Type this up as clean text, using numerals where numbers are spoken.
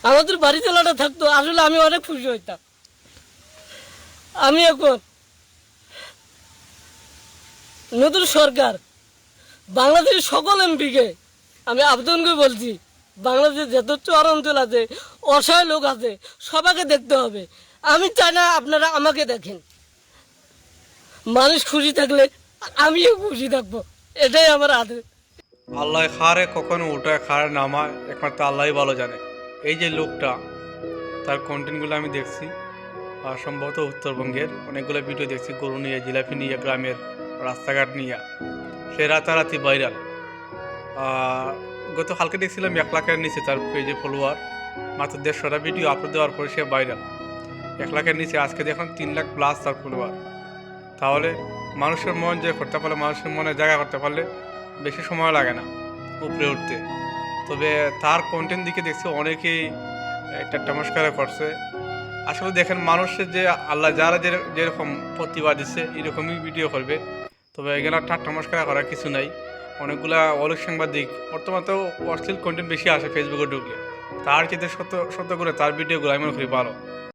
আমাদের বাড়ি চালাটা থাকতো, আসলে আমি অনেক খুশি হইতাম। আমি এখন নতুন সরকার বাংলাদেশের সকল এমপিকে আমি আবেদন করে বলছি, বাংলাদেশে যত চর অঞ্চল আছে, অসহায় লোক আছে, সবাইকে দেখতে হবে। আমি চাই না আপনারা আমাকে দেখেন। মানুষ খুশি থাকলে আমিও খুশি থাকবো, এটাই আমার আদেশ। আল্লাহ খারে কখনো উঠায় খারে নামায় একমাত্র আল্লাহই ভালো জানে। এই যে লোকটা, তার কন্টেন্টগুলো আমি দেখছি, আর সম্ভবত উত্তরবঙ্গের অনেকগুলো ভিডিও দেখছি, গরু নিয়ে, জিলাপি নিয়ে, গ্রামের রাস্তাঘাট নিয়ে, সে রাতারাতি ভাইরাল। গতকালকে দেখছিলাম 1 লাখের নিচে তার পেজে ফলোয়ার, মাত্র 150টা ভিডিও আপলোড দেওয়ার পরে সে ভাইরাল। 1 লাখের নিচে, আজকে দেখুন 3 লাখ+ তার ফলোয়ার। তাহলে মানুষের মন জয় করতে পারলে, মানুষের মনে জায়গা করতে পারলে বেশি সময় লাগে না উপরে উঠতে। তবে তার কন্টেন্ট দিকে দেখছি অনেকেই একটা নমস্কার করছে। আসলে দেখেন, মানুষের যে আল্লাহ যারা যেরকম প্রতিভা দিচ্ছে এরকমই ভিডিও করবে। তবে এখানে ঠাট্টা মস্করা করার কিছু নাই। অনেকগুলা অলোক সাংবাদিক বর্তমানে তো অশ্লীল কন্টেন্ট বেশি আসে ফেসবুকে ঢুকলে, তার চেয়ে সত্য সত্য করে তার ভিডিওগুলো আমি মনে করি ভালো।